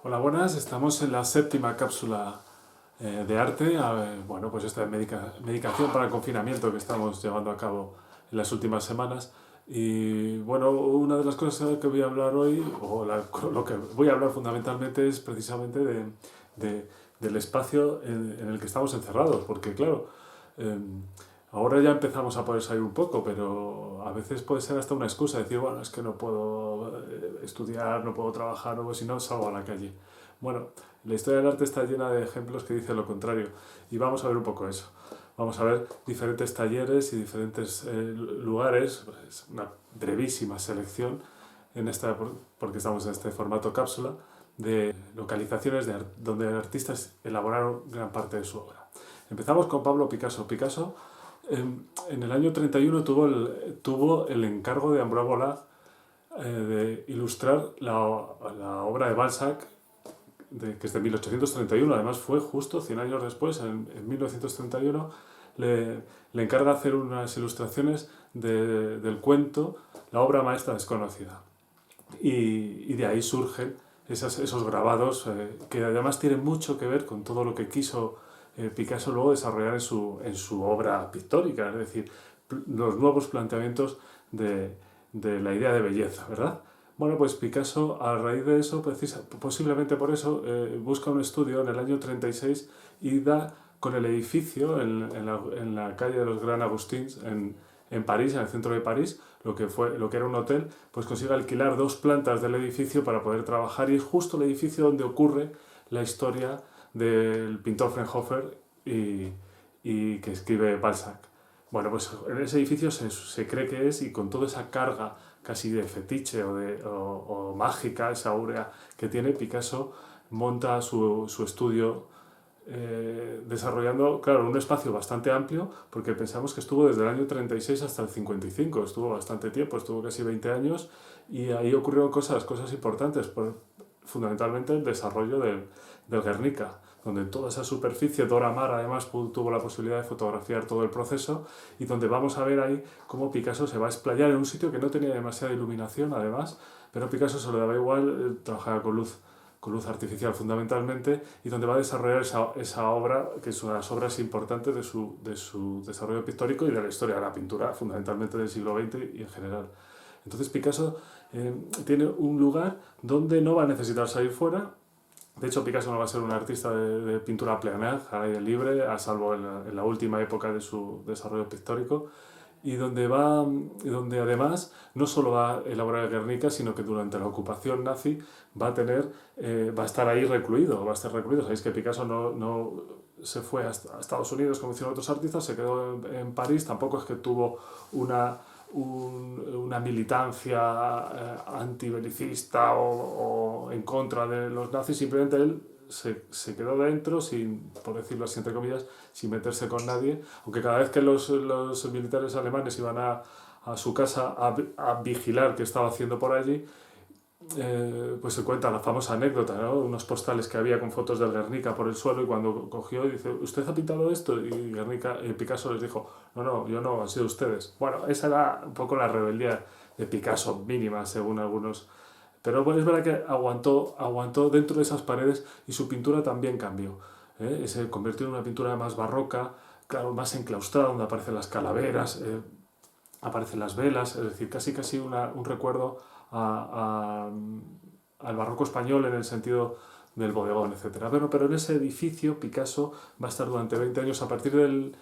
Hola, buenas. Estamos en la séptima cápsula de arte. Bueno, pues esta medicación para el confinamiento que estamos llevando a cabo en las últimas semanas. Y bueno, una de las cosas que voy a hablar hoy, lo que voy a hablar fundamentalmente es precisamente del espacio en el que estamos encerrados. Porque claro, em, ahora ya empezamos a poder salir un poco, pero a veces puede ser hasta una excusa, decir, bueno, es que no puedo estudiar, no puedo trabajar, o si no, salgo a la calle. Bueno, la historia del arte está llena de ejemplos que dicen lo contrario, y vamos a ver un poco eso. Vamos a ver diferentes talleres y diferentes lugares, pues una brevísima selección en esta, porque estamos en este formato cápsula, de localizaciones donde artistas elaboraron gran parte de su obra. Empezamos con Pablo Picasso. Picasso en el año 31 tuvo el encargo de Ambroise Vollard de ilustrar la obra de Balzac, que es de 1831. Además fue justo 100 años después, en 1931, le encarga hacer unas ilustraciones del cuento La obra maestra desconocida. Y de ahí surgen esos grabados que además tienen mucho que ver con todo lo que quiso Picasso luego desarrollar en su obra pictórica, es decir, los nuevos planteamientos de la idea de belleza, ¿verdad? Bueno, pues Picasso, a raíz de eso, posiblemente por eso, busca un estudio en el año 36 y da con el edificio en la calle de los Gran Agustins, en París, en el centro de París, lo que era un hotel, pues consigue alquilar dos plantas del edificio para poder trabajar, y es justo el edificio donde ocurre la historia del pintor Fraunhofer y que escribe Balzac. Bueno, pues en ese edificio se cree que es, y con toda esa carga casi de fetiche o mágica, esa aurea que tiene, Picasso monta su estudio desarrollando, claro, un espacio bastante amplio, porque pensamos que estuvo desde el año 36 hasta el 55, estuvo bastante tiempo, estuvo casi 20 años, y ahí ocurrieron cosas importantes, fundamentalmente el desarrollo del Guernica, donde toda esa superficie, Dora Maar además tuvo la posibilidad de fotografiar todo el proceso, y donde vamos a ver ahí cómo Picasso se va a explayar en un sitio que no tenía demasiada iluminación además, pero Picasso se lo daba igual, trabajaba con luz artificial fundamentalmente, y donde va a desarrollar esa obra, que es una de las obras importantes de su desarrollo pictórico y de la historia de la pintura, fundamentalmente del siglo XX y en general. Entonces Picasso tiene un lugar donde no va a necesitar salir fuera. De hecho, Picasso no va a ser un artista de pintura plein air, al aire libre, a salvo en la última época de su desarrollo pictórico, y donde además no solo va a elaborar el Guernica, sino que durante la ocupación nazi va a estar ahí recluido, va a estar recluido. Sabéis que Picasso no se fue a Estados Unidos como hicieron otros artistas, se quedó en París, tampoco es que tuvo una militancia antibelicista o en contra de los nazis, simplemente él se quedó dentro, sin, por decirlo así entre comillas, sin meterse con nadie, aunque cada vez que los militares alemanes iban a su casa a vigilar qué estaba haciendo por allí, pues se cuenta la famosa anécdota, ¿no? Unos postales que había con fotos del Guernica por el suelo, y cuando cogió y dice, ¿usted ha pintado esto? Y Picasso les dijo, no, yo no, han sido ustedes. Bueno, esa era un poco la rebeldía de Picasso, mínima según algunos. Pero bueno, es verdad que aguantó dentro de esas paredes, y su pintura también cambió. Se convirtió en una pintura más barroca, claro, más enclaustrada, donde aparecen las calaveras, aparecen las velas, es decir, casi un recuerdo al barroco español en el sentido del bodegón, etc. Pero en ese edificio Picasso va a estar durante 20 años. A partir del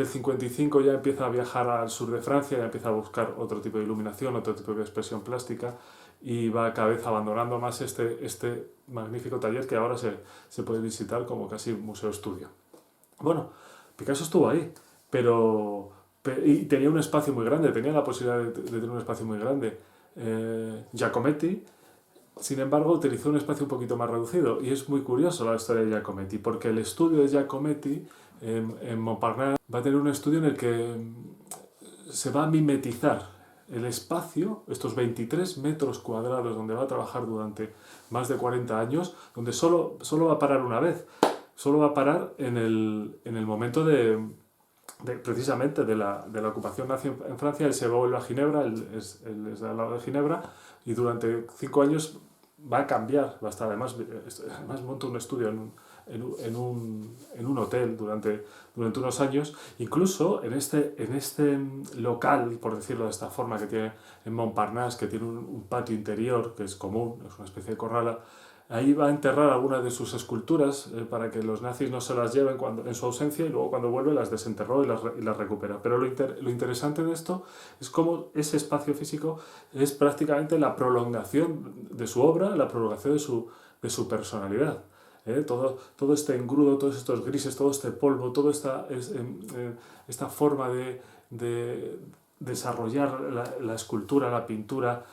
55 ya empieza a viajar al sur de Francia, ya empieza a buscar otro tipo de iluminación, otro tipo de expresión plástica, y va cada vez abandonando más este magnífico taller que ahora se puede visitar como casi museo estudio. Bueno, Picasso estuvo ahí, y tenía un espacio muy grande, tenía la posibilidad de tener un espacio muy grande. Giacometti, sin embargo, utilizó un espacio un poquito más reducido, y es muy curioso la historia de Giacometti, porque el estudio de Giacometti en Montparnasse va a tener un estudio en el que se va a mimetizar el espacio, estos 23 metros cuadrados donde va a trabajar durante más de 40 años, donde solo va a parar una vez, solo va a parar en el momento precisamente de la ocupación nazi en Francia. Él se vuelve a Ginebra, él es al lado de Ginebra, y durante 5 años va a cambiar, va a estar, además monta un estudio en un hotel durante unos años, incluso en este local, por decirlo de esta forma, que tiene en Montparnasse, que tiene un patio interior, que es común, es una especie de corrala. Ahí va a enterrar algunas de sus esculturas para que los nazis no se las lleven en su ausencia, y luego cuando vuelve las desenterró y las recupera. Pero lo interesante de esto es cómo ese espacio físico es prácticamente la prolongación de su obra, la prolongación de su personalidad. Todo este engrudo, todos estos grises, todo este polvo, toda esta forma de desarrollar la escultura, la pintura,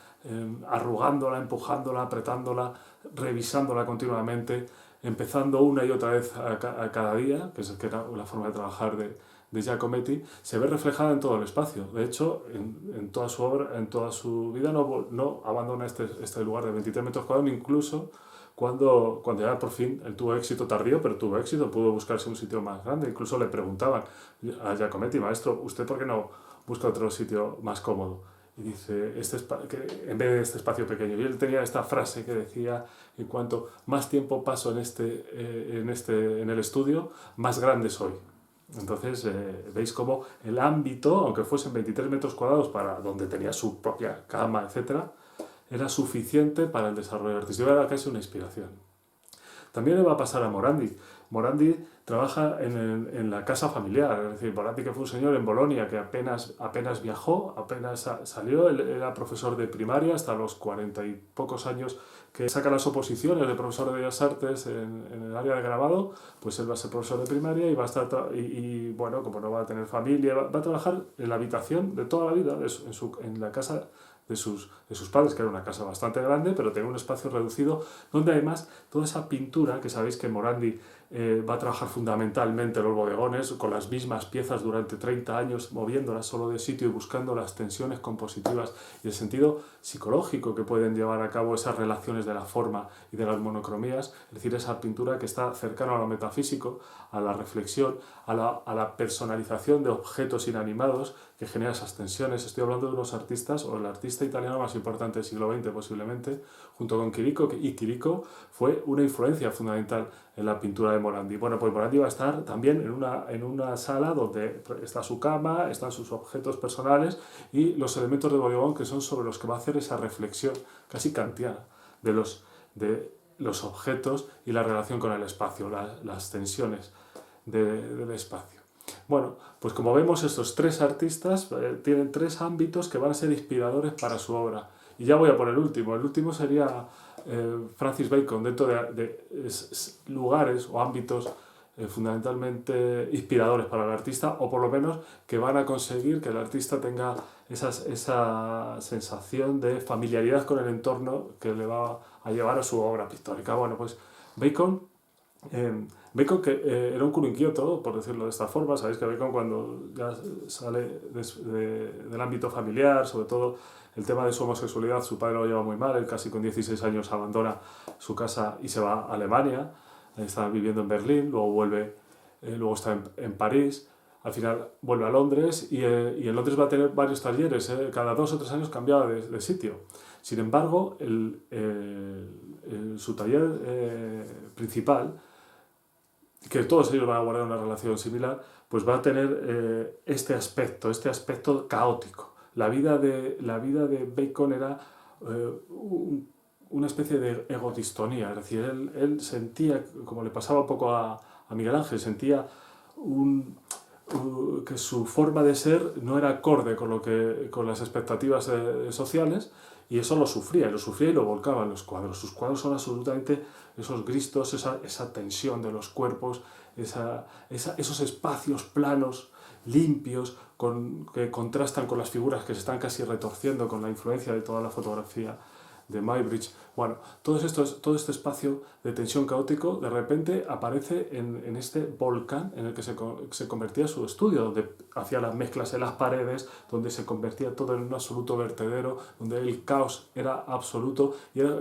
arrugándola, empujándola, apretándola, revisándola continuamente, empezando una y otra vez a cada día, que era la forma de trabajar de Giacometti, se ve reflejada en todo el espacio. De hecho, en toda su obra, en toda su vida, no abandona este lugar de 23 metros cuadrados, incluso cuando ya por fin él tuvo éxito tardío, pero tuvo éxito, pudo buscarse un sitio más grande. Incluso le preguntaban a Giacometti: maestro, ¿usted por qué no busca otro sitio más cómodo? Y dice, que en vez de este espacio pequeño. Y él tenía esta frase que decía: en cuanto más tiempo paso en el estudio, más grande soy. Entonces, veis cómo el ámbito, aunque fuesen 23 metros cuadrados para donde tenía su propia cama, etcétera, era suficiente para el desarrollo artístico, era casi una inspiración. También le va a pasar a Morandi. Morandi trabaja en la casa familiar, es decir, Morandi, que fue un señor en Bolonia que apenas viajó, apenas salió. Él era profesor de primaria hasta los 40 y pocos años, que saca las oposiciones de profesor de Bellas Artes en el área de grabado. Pues él va a ser profesor de primaria y va a estar, bueno, como no va a tener familia, va a trabajar en la habitación de toda la vida, en la casa de sus padres, que era una casa bastante grande, pero tenía un espacio reducido, donde además toda esa pintura, que sabéis que Morandi va a trabajar fundamentalmente los bodegones, con las mismas piezas durante 30 años, moviéndolas solo de sitio y buscando las tensiones compositivas y el sentido psicológico que pueden llevar a cabo esas relaciones de la forma y de las monocromías, es decir, esa pintura que está cercana a lo metafísico, a la reflexión, a la personalización de objetos inanimados, que genera esas tensiones. Estoy hablando de unos artistas, o el artista italiano más importante del siglo XX posiblemente, junto con Chirico, y Chirico fue una influencia fundamental en la pintura de Morandi. Bueno, pues Morandi va a estar también en una sala donde está su cama, están sus objetos personales y los elementos de bodegón, que son sobre los que va a hacer esa reflexión casi kantiana de los objetos y la relación con el espacio, las tensiones del espacio. Bueno, pues como vemos, estos tres artistas tienen tres ámbitos que van a ser inspiradores para su obra. Y ya voy a por el último. El último sería Francis Bacon, dentro de lugares o ámbitos fundamentalmente inspiradores para el artista, o por lo menos que van a conseguir que el artista tenga esa sensación de familiaridad con el entorno que le va a llevar a su obra pictórica. Bueno, pues Bacon... Bacon, que era un culo inquieto, por decirlo de esta forma. Sabéis que Bacon, cuando ya sale del ámbito familiar, sobre todo el tema de su homosexualidad, su padre lo lleva muy mal. Él casi con 16 años abandona su casa y se va a Alemania. Está viviendo en Berlín, luego está en París. Al final vuelve a Londres y en Londres va a tener varios talleres. Cada 2 o 3 años cambiaba de sitio. Sin embargo, su taller principal, que todos ellos van a guardar una relación similar, pues va a tener este aspecto caótico. La vida de Bacon era una especie de egodistonía, es decir, él sentía, como le pasaba un poco a Miguel Ángel, sentía que su forma de ser no era acorde con las expectativas sociales, y eso lo sufría y lo volcaba en los cuadros. Sus cuadros son absolutamente esos gristos, esa tensión de los cuerpos, esos espacios planos, limpios, que contrastan con las figuras que se están casi retorciendo con la influencia de toda la fotografía de Muybridge. Bueno, todo este espacio de tensión caótico de repente aparece en este volcán en el que se convertía su estudio, donde hacía las mezclas en las paredes, donde se convertía todo en un absoluto vertedero, donde el caos era absoluto y era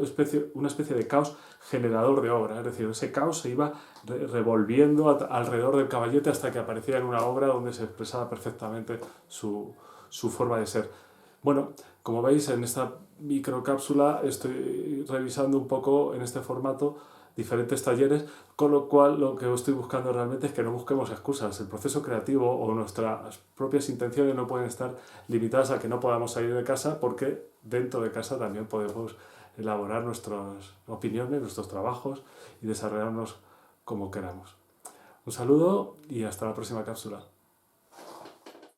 una especie de caos generador de obra. Es decir, ese caos se iba revolviendo alrededor del caballete hasta que aparecía en una obra donde se expresaba perfectamente su forma de ser. Bueno, como veis, en esta microcápsula estoy revisando un poco en este formato diferentes talleres, con lo cual lo que estoy buscando realmente es que no busquemos excusas. El proceso creativo o nuestras propias intenciones no pueden estar limitadas a que no podamos salir de casa, porque dentro de casa también podemos elaborar nuestras opiniones, nuestros trabajos y desarrollarnos como queramos. Un saludo y hasta la próxima cápsula.